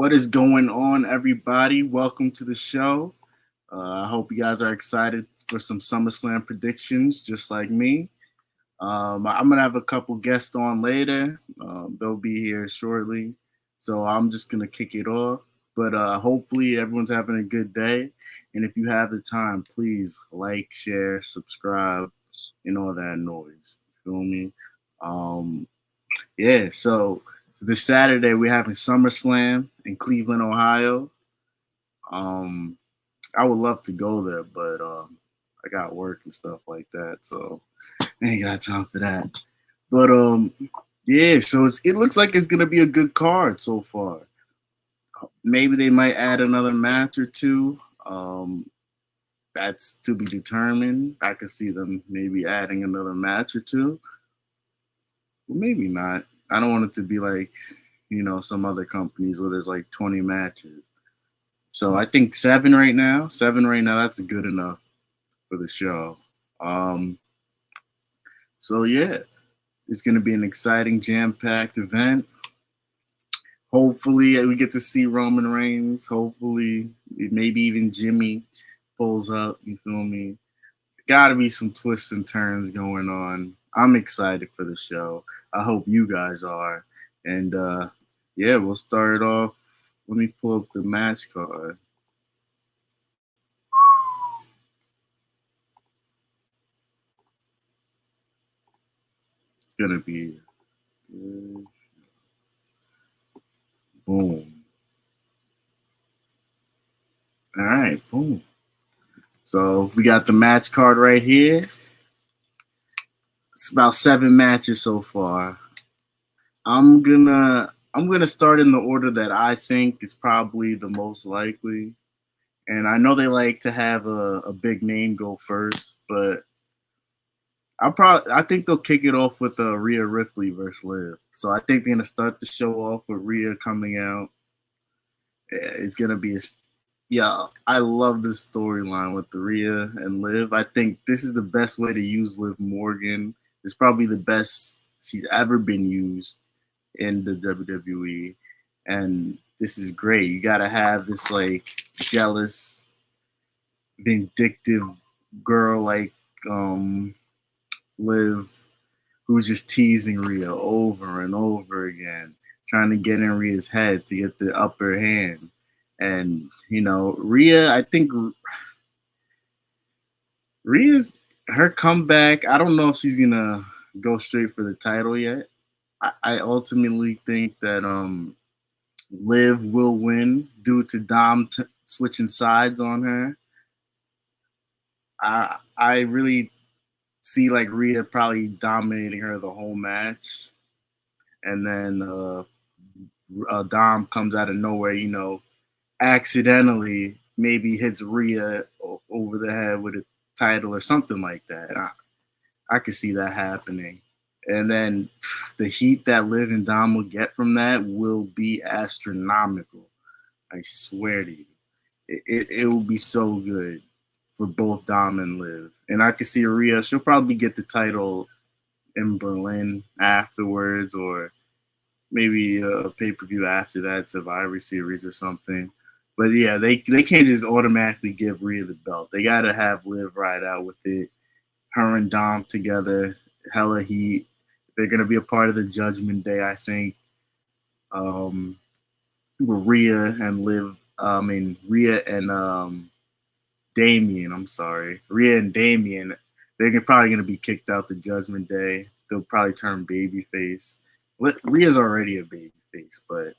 What is going on, everybody? Welcome to the show. I hope you guys are excited for some SummerSlam predictions, just like me. I'm gonna have a couple guests on later. They'll be here shortly, so I'm just gonna kick it off. But hopefully, everyone's having a good day. And if you have the time, please like, share, subscribe, and all that noise. You feel me? Um, yeah. So this Saturday we're having SummerSlam in Cleveland, Ohio. Um, I would love to go there, but I got work and stuff like that, so I ain't got time for that. But yeah. So it looks like it's gonna be a good card so far. Maybe they might add another match or two. That's to be determined. I could see them maybe adding another match or two. Well, maybe not. I don't want it to be like, some other companies where there's like 20 matches. So I think seven right now. Seven right now. That's good enough for the show. Um, so yeah, it's going to be an exciting, jam-packed event. Hopefully, we get to see Roman Reigns. Hopefully, maybe even Jimmy pulls up. You feel me? Got to be some twists and turns going on. I'm excited for the show. I hope you guys are. And yeah, we'll start off. Let me pull up the match card. It's gonna be good. Boom. All right, boom. So we got the match card right here. It's about 7 matches so far. I'm gonna start in the order that I think is probably the most likely. And I know they like to have a big name go first, but I think they'll kick it off with Rhea Ripley versus Liv. So I think they're gonna start the show off with Rhea coming out. It's gonna be yeah. I love this storyline with the Rhea and Liv. I think this is the best way to use Liv Morgan. It's probably the best she's ever been used in the WWE, and this is great. You gotta have this like jealous, vindictive girl like Liv, who's just teasing Rhea over and over again, trying to get in Rhea's head to get the upper hand. And Rhea, I think Rhea's her comeback. I don't know if she's gonna go straight for the title yet. I ultimately think that Liv will win due to Dom switching sides on her. I really see like Rhea probably dominating her the whole match, and then Dom comes out of nowhere, accidentally maybe hits Rhea over the head with a title or something like that. I could see that happening. And then the heat that Liv and Dom will get from that will be astronomical. I swear to you. It will be so good for both Dom and Liv. And I could see Rhea, she'll probably get the title in Berlin afterwards, or maybe a pay-per-view after that, Survivor Series or something. But yeah, they can't just automatically give Rhea the belt. They got to have Liv ride out with it. Her and Dom together, hella heat. They're going to be a part of the Judgment Day, I think. With Rhea and Liv, Rhea and Damien, I'm sorry. Rhea and Damien, they're probably going to be kicked out the Judgment Day. They'll probably turn babyface. Rhea's already a babyface, but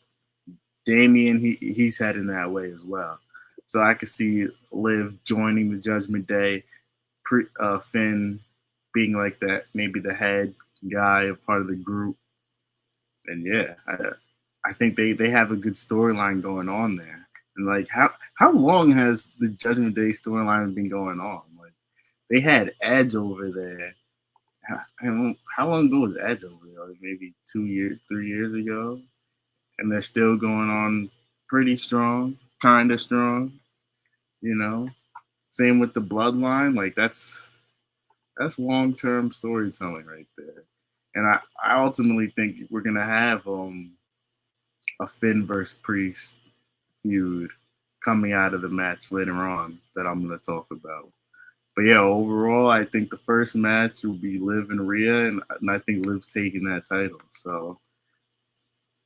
Damien, he's heading that way as well. So I could see Liv joining the Judgment Day, Finn being like that, maybe the head guy, a part of the group. And yeah, I think they have a good storyline going on there. And like how long has the Judgment Day storyline been going on? Like they had Edge over there. How long ago was Edge over there? Like maybe 2 years, 3 years ago, and they're still going on pretty strong, kind of strong. Same with the Bloodline. Like that's long term storytelling right there. And I ultimately think we're gonna have a Finn versus Priest feud coming out of the match later on that I'm going to talk about. But yeah, overall, I think the first match will be Liv and Rhea, and I think Liv's taking that title. So,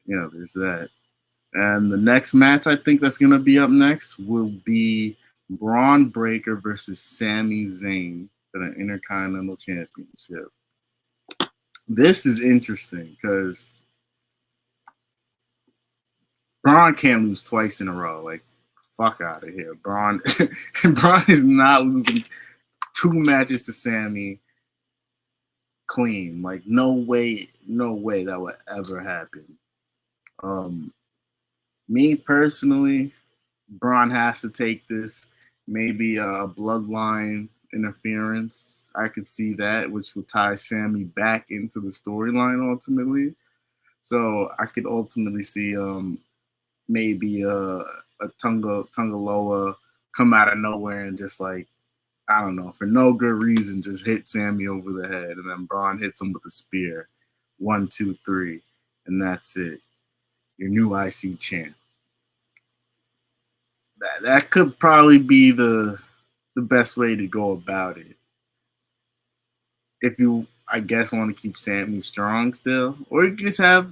yeah, there's that. And the next match I think that's going to be up next will be Braun Breaker versus Sami Zayn for the Intercontinental Championship. This is interesting because Braun can't lose twice in a row. Like, fuck out of here. Braun is not losing 2 matches to Sami clean. Like, no way that would ever happen. Me personally, Braun has to take this. Maybe a bloodline interference. I could see that, which would tie Sami back into the storyline ultimately. So I could ultimately see maybe a Tungaloa come out of nowhere and just like, I don't know, for no good reason, just hit Sami over the head, and then Braun hits him with a spear. 1, 2, 3, and that's it. Your new IC champ. That could probably be the best way to go about it. If you, I guess, want to keep Sami strong still, or you just have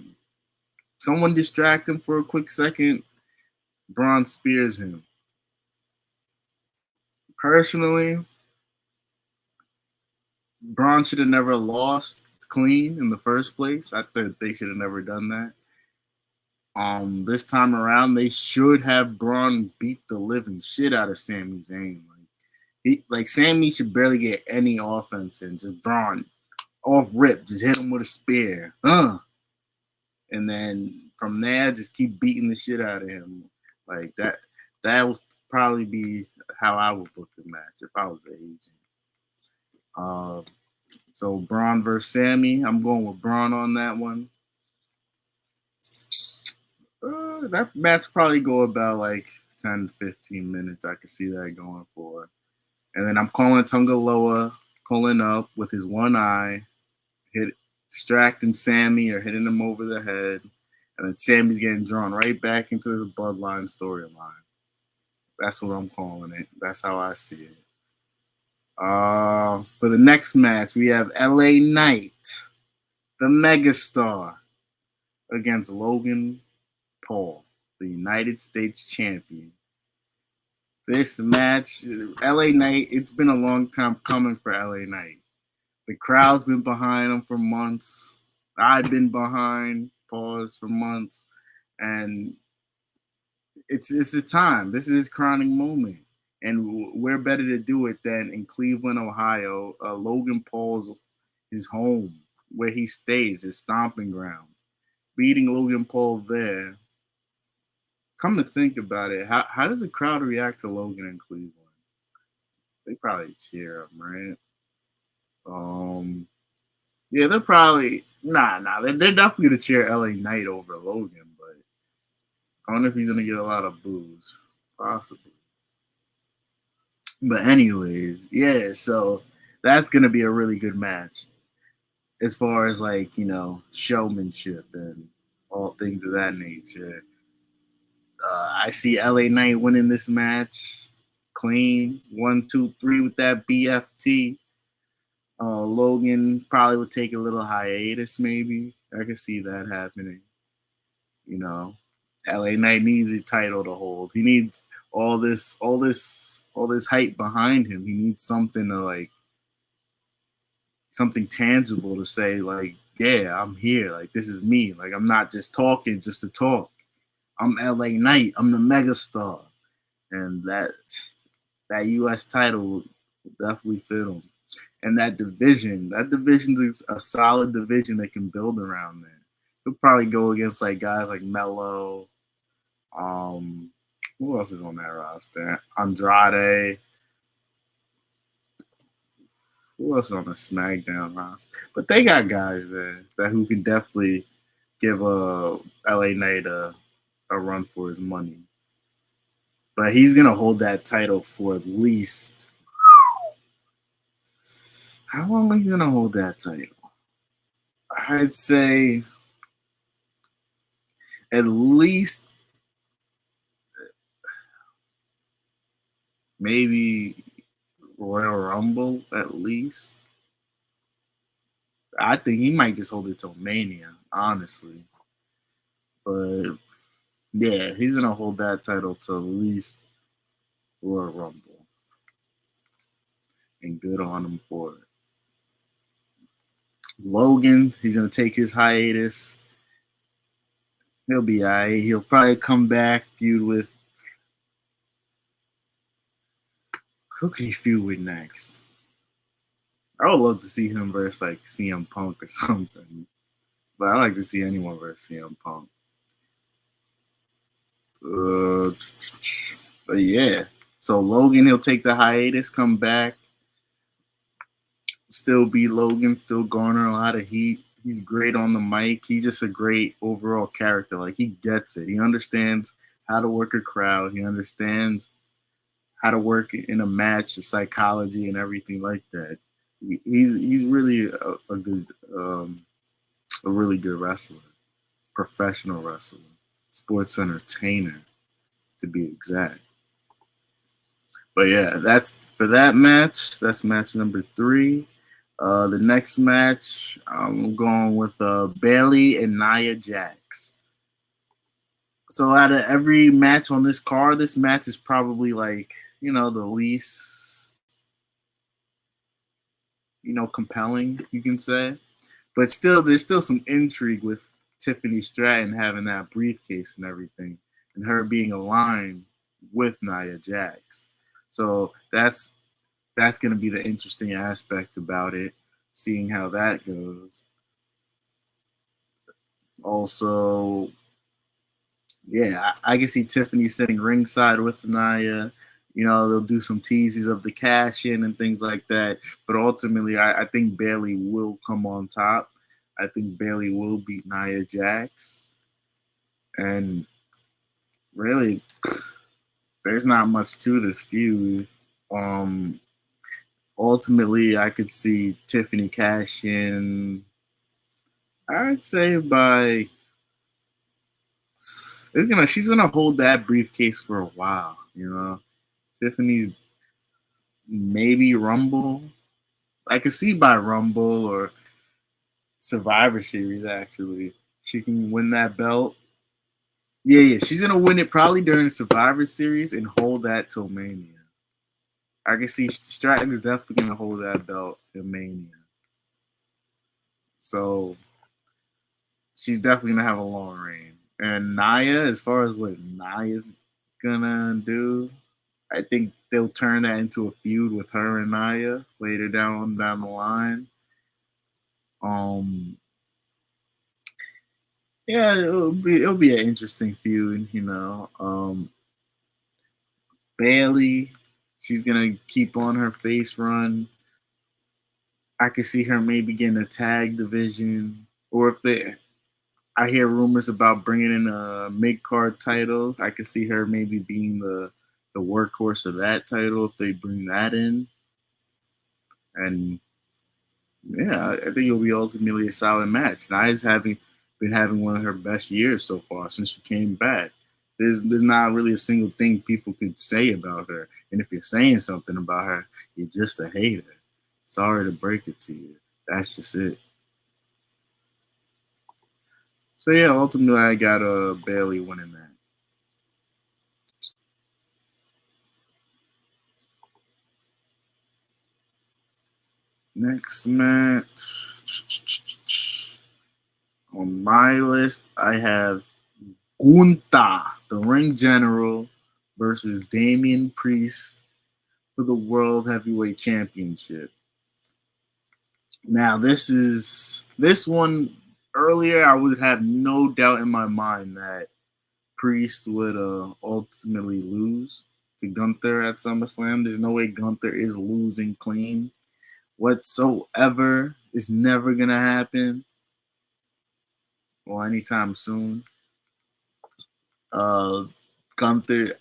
someone distract him for a quick second. Braun spears him. Personally, Braun should have never lost clean in the first place. I think they should have never done that. This time around, they should have Braun beat the living shit out of Sami Zayn. Like Sami should barely get any offense in. Just Braun off rip, just hit him with a spear. And then from there, just keep beating the shit out of him. Like that would probably be how I would book the match if I was the agent. So Braun versus Sami, I'm going with Braun on that one. That match probably go about like 10 to 15 minutes. I could see that going for. And then I'm calling Tungaloa pulling up with his one eye, distracting Sami or hitting him over the head. And then Sami's getting drawn right back into this bloodline storyline. That's what I'm calling it. That's how I see it. For the next match, we have LA Knight, the megastar, against Logan Paul, the United States champion. This match, LA Knight, it's been a long time coming for LA Knight. The crowd's been behind him for months. I've been behind Paul's for months. And it's the time. This is his crowning moment. And where better to do it than in Cleveland, Ohio, Logan Paul's his home, where he stays, his stomping grounds. Beating Logan Paul there. Come to think about it, how does the crowd react to Logan in Cleveland? They probably cheer him, right? Yeah, they're probably they're definitely gonna cheer LA Knight over Logan, but I wonder if he's gonna get a lot of boos, possibly. But anyways, yeah, so that's gonna be a really good match as far as like showmanship and all things of that nature. I see LA Knight winning this match clean, 1, 2, 3 with that BFT. Logan probably would take a little hiatus, maybe. I could see that happening. LA Knight needs a title to hold. He needs all this hype behind him. He needs something tangible to say, like, yeah, I'm here. Like, this is me. Like, I'm not just talking just to talk. I'm LA Knight. I'm the megastar. And that U.S. title will definitely fit him. And that division's a solid division they can build around there. He'll probably go against like guys like Melo. Who else is on that roster? Andrade. Who else is on the SmackDown roster? But they got guys there who can definitely give LA Knight a run for his money. But he's gonna hold that title for at least. How long is he gonna hold that title? I'd say at least maybe Royal Rumble at least. I think he might just hold it till Mania, honestly. But yeah, he's gonna hold that title till at least Royal Rumble, and good on him for it. Logan, he's gonna take his hiatus. He'll be alright. He'll probably come back, feud with who can he feud with next? I would love to see him versus like CM Punk or something. But I like to see anyone versus CM Punk. Uh, but yeah. So Logan, he'll take the hiatus, come back, still be Logan, still garner a lot of heat. He's great on the mic. He's just a great overall character. Like he gets it. He understands how to work a crowd. He understands how to work in a match, the psychology and everything like that. He's really a good a really good wrestler, professional wrestler, sports entertainer to be exact. But yeah, that's for that match. That's match number 3. The next match, I'm going with Bailey and Nia Jax. So out of every match on this card, this match is probably like the least compelling, you can say. But still, there's still some intrigue with Tiffany Stratton having that briefcase and everything, and her being aligned with Nia Jax. So that's going to be the interesting aspect about it, seeing how that goes. Also, yeah, I can see Tiffany sitting ringside with Nia. They'll do some teases of the cash in and things like that. But ultimately, I think Bailey will come on top. I think Bailey will beat Nia Jax. And really, there's not much to this feud. Ultimately, I could see Tiffany cash in. I'd say by she's gonna hold that briefcase for a while. Tiffany's maybe Rumble. I could see by Rumble or Survivor Series actually. She can win that belt. Yeah, she's gonna win it probably during Survivor Series and hold that till Mania. I can see Stratton is definitely gonna hold that belt in Mania. So she's definitely gonna have a long reign. And Nia, as far as what Nia's gonna do, I think they'll turn that into a feud with her and Nia later down the line. Um, yeah, it'll be an interesting feud. Bailey, she's gonna keep on her face run. I could see her maybe getting a tag division, or I hear rumors about bringing in a mid card title. I could see her maybe being the workhorse of that title if they bring that in. And yeah, I think it'll be ultimately a solid match. Nia's been having one of her best years so far since she came back. There's not really a single thing people could say about her. And if you're saying something about her, you're just a hater. Sorry to break it to you. That's just it. So yeah, ultimately I got Bailey winning that. Next match on my list, I have Gunta, the Ring General, versus Damian Priest for the World Heavyweight Championship. Now, this one earlier. I would have no doubt in my mind that Priest would ultimately lose to Gunther at SummerSlam. There's no way Gunther is losing clean whatsoever. It's never gonna happen or anytime soon. Uh, Gunther,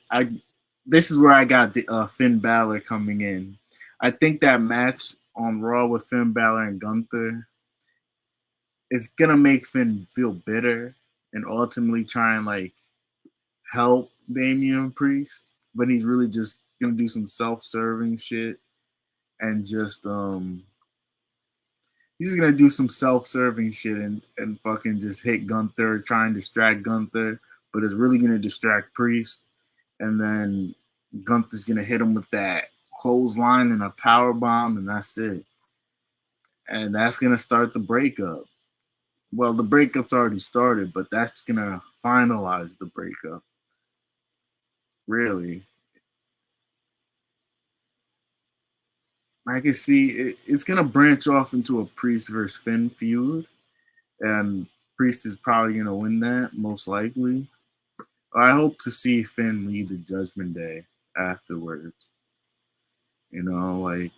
this is where I got Finn Balor coming in. I think that match on Raw with Finn Balor and Gunther is gonna make Finn feel bitter and ultimately try and like help Damian Priest, but he's really just gonna do some self-serving shit and just he's just gonna do some self-serving shit and fucking just hit Gunther, try and distract Gunther, but it's really gonna distract Priest, and then Gunther's gonna hit him with that clothesline and a power bomb, and that's it. And that's gonna start the breakup. Well, the breakup's already started, but that's gonna finalize the breakup. Really, I can see it's gonna branch off into a Priest versus Finn feud, and Priest is probably gonna win that most likely. I hope to see Finn lead the Judgment Day afterwards. You know, like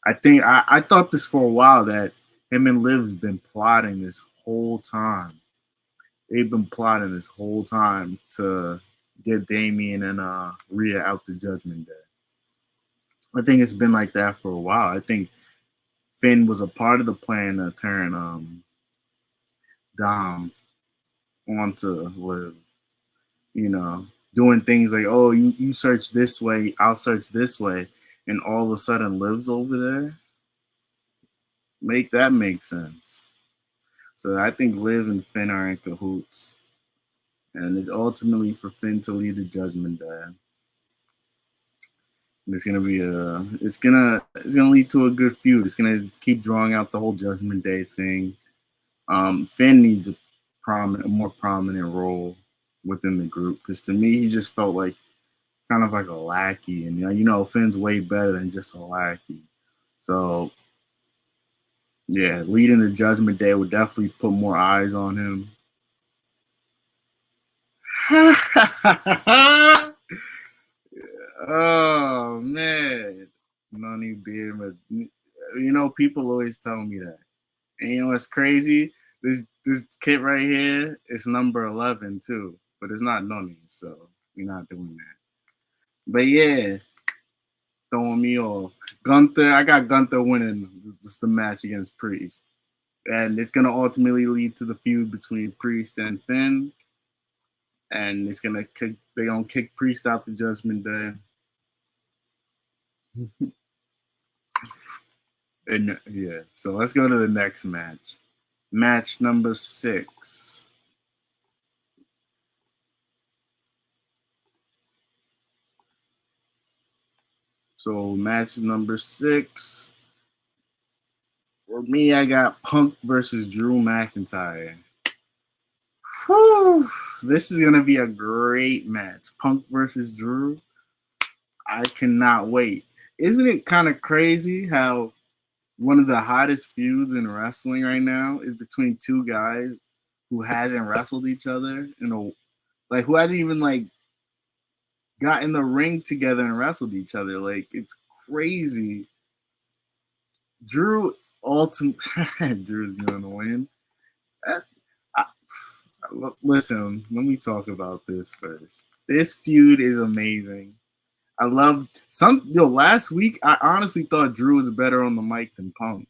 I thought this for a while that him and Liv's been plotting this whole time. They've been plotting this whole time to get Damian and Rhea out the Judgment Day. I think it's been like that for a while. I think Finn was a part of the plan to turn Dom onto Liv. You know, doing things like, oh, you search this way, I'll search this way, and all of a sudden Liv's over there. Make that make sense. So I think Liv and Finn are in cahoots, and it's ultimately for Finn to lead the Judgment Day. And it's gonna be it's gonna lead to a good feud. It's gonna keep drawing out the whole Judgment Day thing. Finn needs a more prominent role within the group, because to me he just felt like kind of like a lackey, and you know Finn's way better than just a lackey. So yeah, leading the Judgment Day would definitely put more eyes on him. Oh man, Noni being, but you know people always tell me that, and you know what's crazy? This kit right here is number 11 too, but it's not Noni, so we're not doing that. But yeah, throwing me off. Gunther, I got Gunther winning this the match against Priest, and it's gonna ultimately lead to the feud between Priest and Finn, and they're gonna kick Priest out the Judgment Day. And yeah, so let's go to the next match. Match number 6. So match number 6. For me, I got Punk versus Drew McIntyre. Whew, this is gonna be a great match. Punk versus Drew. I cannot wait. Isn't it kind of crazy how one of the hottest feuds in wrestling right now is between two guys who hasn't wrestled each other who hasn't even like got in the ring together and wrestled each other. Like it's crazy. Drew Drew's gonna win. Listen, let me talk about this first. This feud is amazing. I love last week I honestly thought Drew was better on the mic than Punk.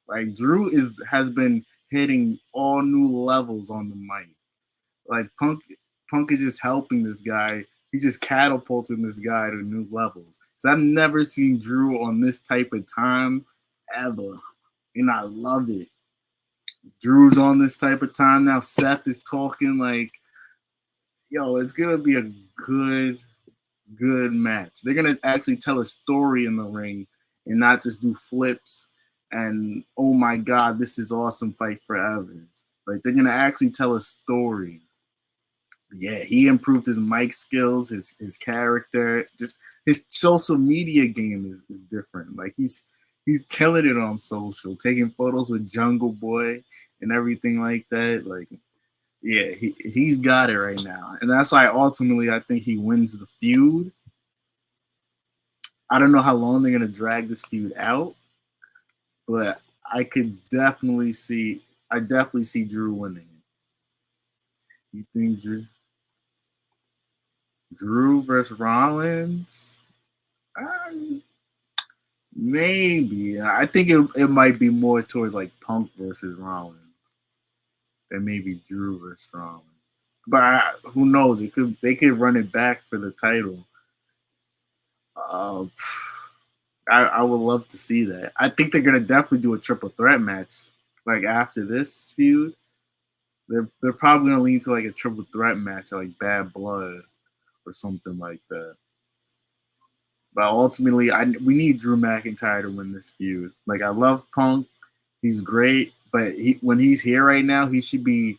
Like Drew has been hitting all new levels on the mic. Like Punk is just helping this guy. He's just catapulting this guy to new levels. So I've never seen Drew on this type of time ever. And I love it. Drew's on this type of time now. Seth is talking like, yo, it's gonna be a good match. They're gonna actually tell a story in the ring and not just do flips and oh my god, this is awesome fight forever. Like they're gonna actually tell a story. Yeah, he improved his mic skills, his character, just his social media game is different. Like he's killing it on social, taking photos with Jungle Boy and everything like that. Like, yeah, he's got it right now. And that's why ultimately I think he wins the feud. I don't know how long they're gonna drag this feud out, but I definitely see Drew winning it. You think Drew versus Rollins? Maybe. I think it might be more towards like Punk versus Rollins than maybe Drew versus Rollins. But who knows? They could run it back for the title. Uh, I would love to see that. I think they're gonna definitely do a triple threat match. Like after this feud, they're probably gonna lean to like a triple threat match, like Bad Blood or something like that. But ultimately, we need Drew McIntyre to win this feud. Like I love Punk, he's great, but when he's here right now, he should be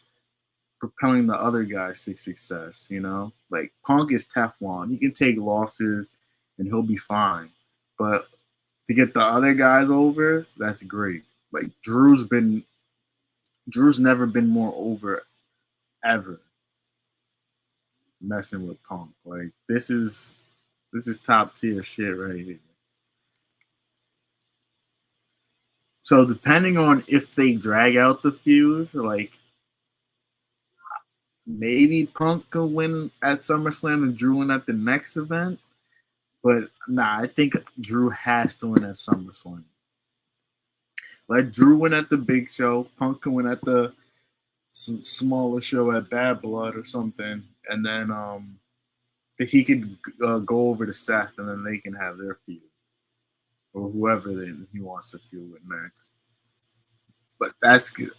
propelling the other guys to success. You know, like Punk is Teflon. He can take losses and he'll be fine. But to get the other guys over, that's great. Like Drew's never been more over ever messing with Punk. Like this is top tier shit right here. So depending on if they drag out the feud, like maybe Punk could win at SummerSlam and Drew win at the next event. But nah, I think Drew has to win at SummerSlam. Let Drew win at the big show. Punk can win at the smaller show at Bad Blood or something, and then he could go over to Seth, and then they can have their feud or whoever he wants to feud with next. But that's good.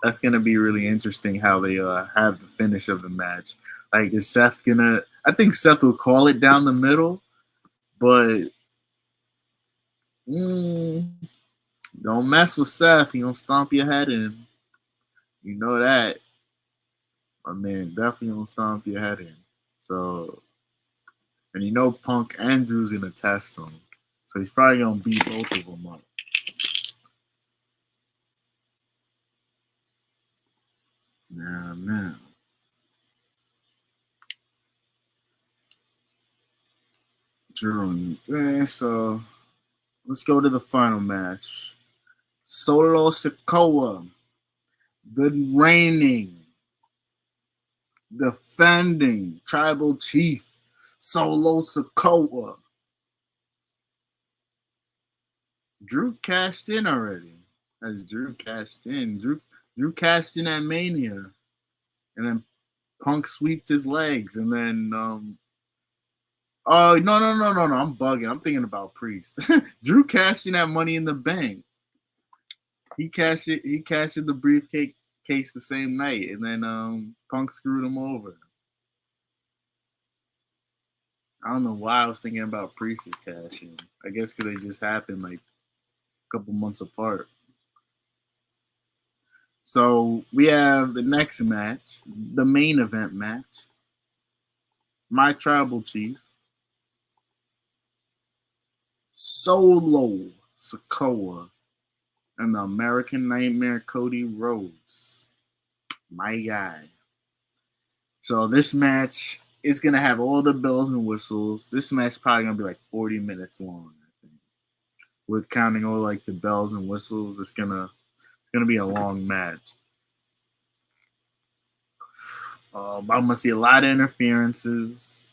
That's gonna be really interesting how they have the finish of the match. Like, is Seth gonna? I think Seth will call it down the middle, but don't mess with Seth. He gonna stomp your head in. You know that. My man definitely gonna stomp your head in. So, and you know Punk and Drew's gonna test him. So he's probably gonna beat both of them up. Now. Drew. So let's go to the final match. Solo Sikoa, the reigning, defending tribal chief, Solo Sikoa. Drew cashed in already. As Drew cashed in. Drew cashed in at Mania. And then Punk sweeped his legs. And then oh no. I'm bugging. I'm thinking about Priest. Drew cashed in at Money in the Bank. He cashed in the briefcase the same night, and then Punk screwed him over. I don't know why I was thinking about Priest's cash in. I guess because they just happened like a couple months apart. So we have the next match, the main event match. My tribal chief, Solo Sikoa, and the American Nightmare Cody Rhodes. My guy. So this match is gonna have all the bells and whistles. This match is probably gonna be like 40 minutes long, I think. With counting all like the bells and whistles, it's gonna be a long match. I'm gonna see a lot of interferences.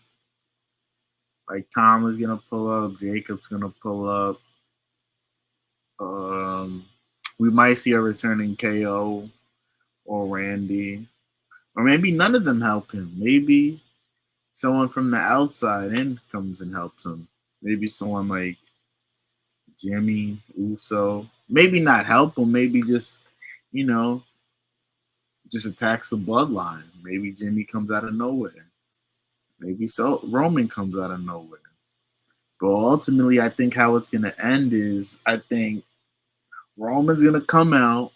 Like Tom is gonna pull up, Jacob's gonna pull up. We might see a returning KO or Randy, or maybe none of them help him. Maybe someone from the outside in comes and helps him. Maybe someone like Jimmy Uso. Maybe not help him. Maybe just just attacks the bloodline. Maybe Jimmy comes out of nowhere. Maybe Roman comes out of nowhere. But ultimately, I think how it's going to end is I think Roman's going to come out.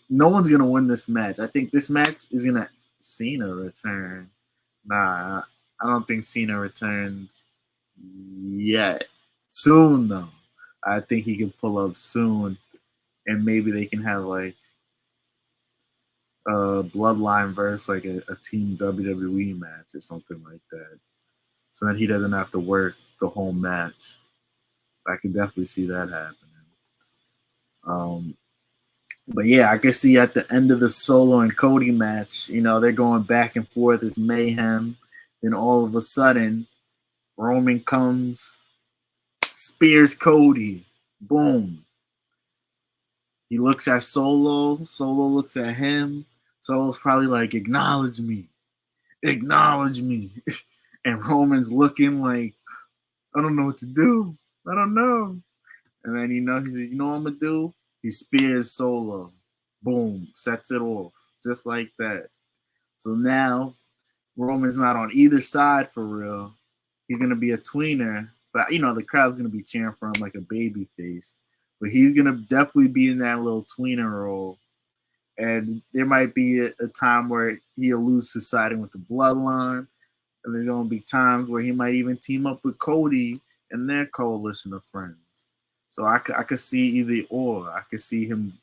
No one's going to win this match. I think this match is going to Cena return. Nah, I don't think Cena returns yet. Soon, though. I think he can pull up soon. And maybe they can have like a Bloodline versus like a Team WWE match or something like that. So that he doesn't have to work the whole match. I can definitely see that happening. But yeah, I can see at the end of the Solo and Cody match, they're going back and forth. It's mayhem. Then all of a sudden, Roman comes, spears Cody. Boom. He looks at Solo. Solo looks at him. Solo's probably like, acknowledge me. Acknowledge me. And Roman's looking like, I don't know what to do. I don't know. And then he says, you know what I'm gonna do? He spears Solo. Boom, sets it off. Just like that. So now Roman's not on either side for real. He's gonna be a tweener, but the crowd's gonna be cheering for him like a baby face. But he's gonna definitely be in that little tweener role. And there might be a time where he alludes to siding with the bloodline. And there's gonna be times where he might even team up with Cody and their coalition of friends. So I could see either or. I could see him,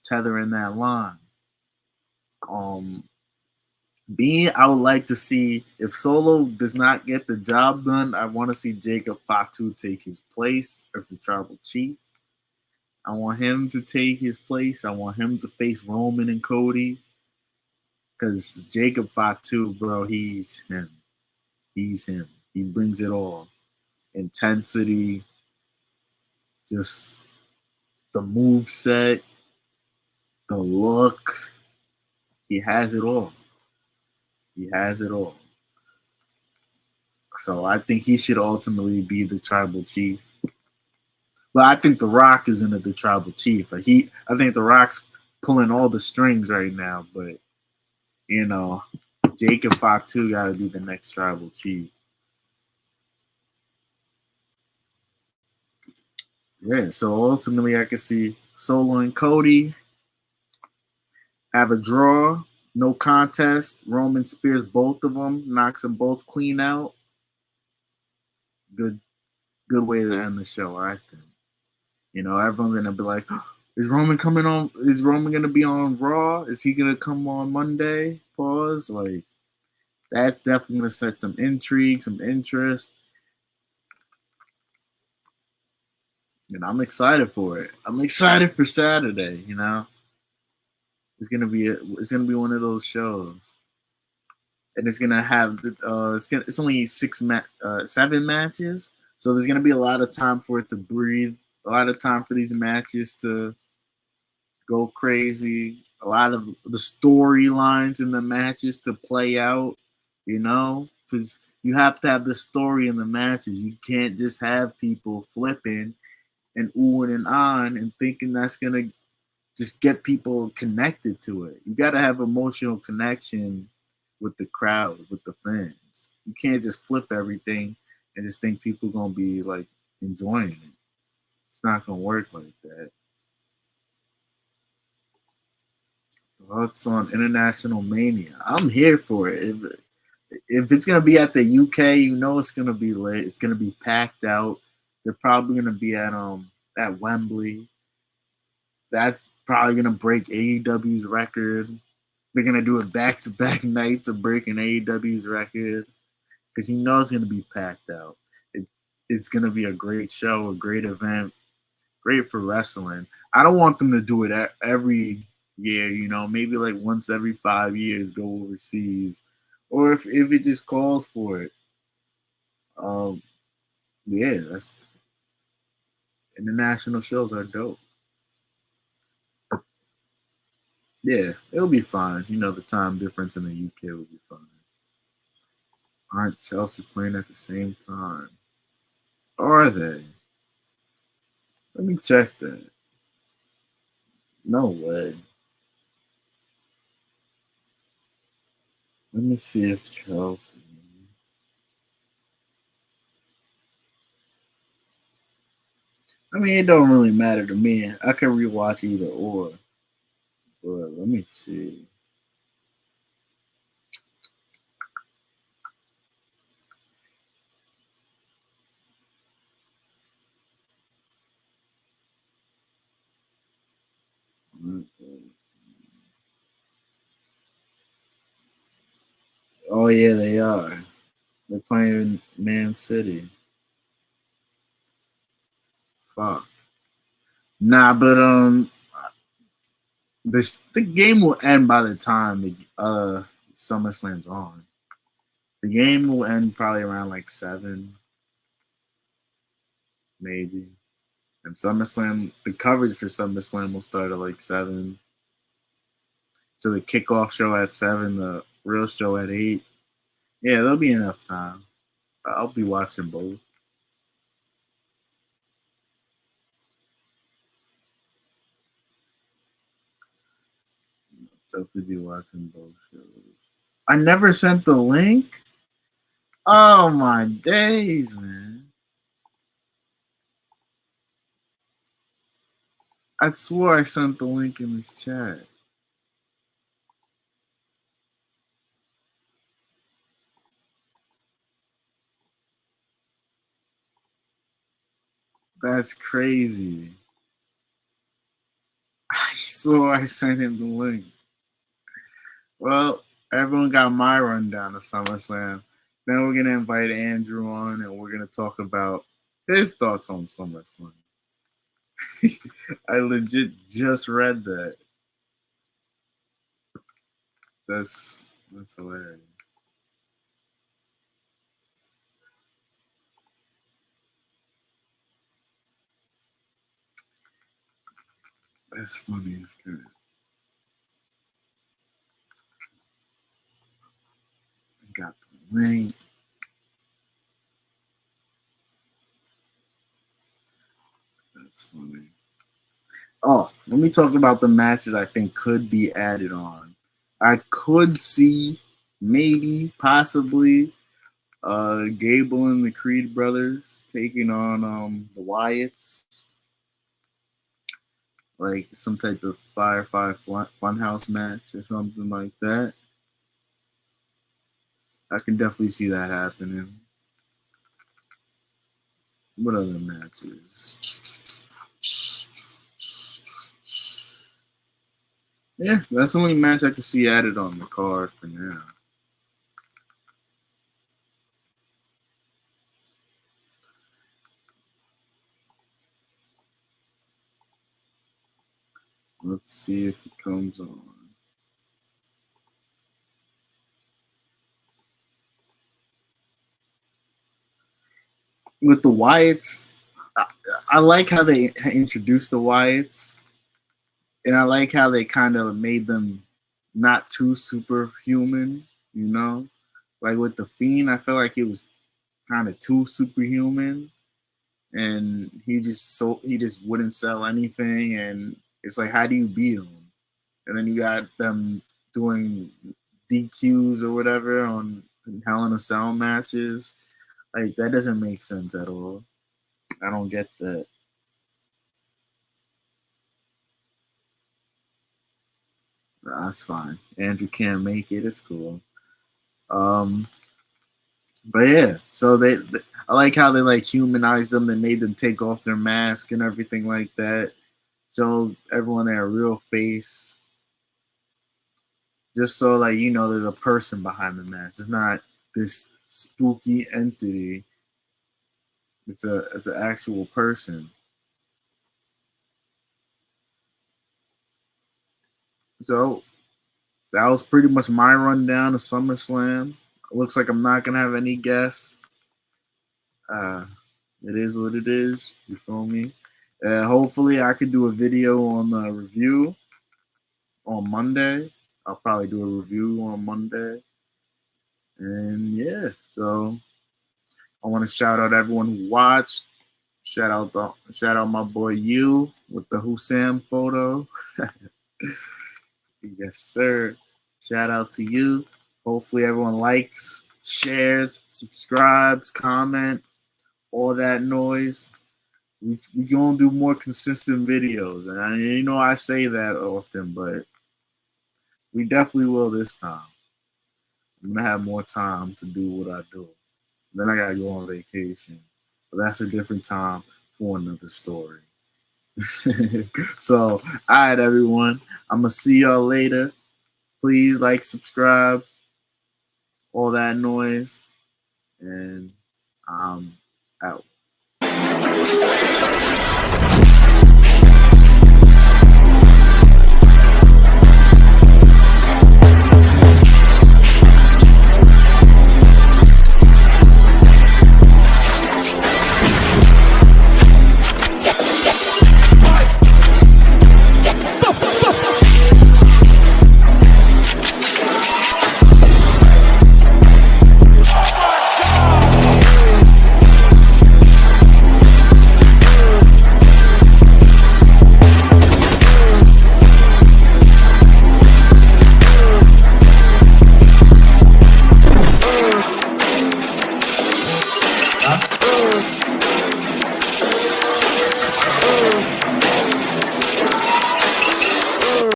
tethering that line. Um, I would like to see if Solo does not get the job done. I want to see Jacob Fatu take his place as the tribal chief. I want him to take his place. I want him to face Roman and Cody. Because Jacob Fatu, bro, he's him. He's him. He brings it all. Intensity, just the move set, the look. He has it all. He has it all. So I think he should ultimately be the tribal chief. But I think The Rock isn't the tribal chief. I think The Rock's pulling all the strings right now. But Jacob Fatu got to be the next tribal chief. Yeah. So ultimately, I can see Solo and Cody have a draw, no contest. Roman spears both of them, knocks them both clean out. Good, good way to end the show, I think. Everyone's gonna be like, "Is Roman coming on? Is Roman gonna be on Raw? Is he gonna come on Monday?" Pause. Like, that's definitely gonna set some intrigue, some interest, and I'm excited for it. I'm excited for Saturday. It's gonna be one of those shows, and it's gonna have it's only 7 matches, so there's gonna be a lot of time for it to breathe, a lot of time for these matches to go crazy, a lot of the storylines in the matches to play out, because you have to have the story in the matches. You can't just have people flipping and oohing and on and thinking that's gonna just get people connected to it. You got to have emotional connection with the crowd, with the fans. You can't just flip everything and just think people gonna be like enjoying it. It's not gonna work like that. Thoughts on International Mania? I'm here for it. If it's gonna be at the UK, it's gonna be lit. It's gonna be packed out. They're probably gonna be at Wembley. That's probably gonna break AEW's record. They're gonna do it back to back nights of breaking AEW's record because it's gonna be packed out. It's gonna be a great show, a great event, great for wrestling. I don't want them to do it every year. Maybe like once every 5 years, go overseas, or if it just calls for it. Yeah, that's international shows are dope. Yeah, it'll be fine. The time difference in the UK will be fine. Aren't Chelsea playing at the same time? Are they? Let me check that. No way. Let me see if Chelsea. I mean, it don't really matter to me. I can rewatch either or. But let me see. Oh yeah, they are. They're playing Man City. Fuck. Nah, but the game will end by the time the SummerSlam's on. The game will end probably around like 7, maybe. And SummerSlam, the coverage for SummerSlam will start at like 7. So the kickoff show at 7, the real show at 8. Yeah, there'll be enough time. I'll be watching both. Definitely be watching both shows. I never sent the link. Oh my days, man! I swore I sent the link in this chat. That's crazy. I swore I sent him the link. Well, everyone got my rundown of SummerSlam. Then we're gonna invite Andrew on, and we're gonna talk about his thoughts on SummerSlam. I legit just read that. That's hilarious. That's funny as good. I got the link. That's funny. Oh, let me talk about the matches I think could be added on. I could see, maybe, possibly, Gable and the Creed brothers taking on the Wyatts, like some type of Firefly Funhouse match or something like that. I can definitely see that happening. What other matches? Yeah, that's the only match I can see added on the card for now. Let's see if it comes on. With the Wyatts, I like how they introduced the Wyatts, and I like how they kind of made them not too superhuman. You know, like with the Fiend, I felt like he was kind of too superhuman, and he just wouldn't sell anything, and it's like, how do you beat him? And then you got them doing DQs or whatever on Hell in a Cell matches. Like that doesn't make sense at all. I don't get that. That's fine. Andrew can't make it. It's cool. Um, but yeah, so I like how they like humanized them. They made them take off their mask and everything like that. Show everyone their real face, just so like there's a person behind the mask. It's not this spooky entity. It's an actual person. So that was pretty much my rundown of SummerSlam. Looks like I'm not gonna have any guests. Uh, it is what it is. You feel me? Hopefully, I could do a video on the review on Monday. I'll probably do a review on Monday. And yeah, so I want to shout out everyone who watched. Shout out my boy you with the Husam photo. Yes, sir. Shout out to you. Hopefully everyone likes, shares, subscribes, comment, all that noise. We gonna do more consistent videos, and I say that often, but we definitely will this time. I'm gonna have more time to do what I do. Then I gotta go on vacation, but that's a different time for another story. So, all right, everyone. I'm gonna see y'all later. Please like, subscribe, all that noise, and I'm out.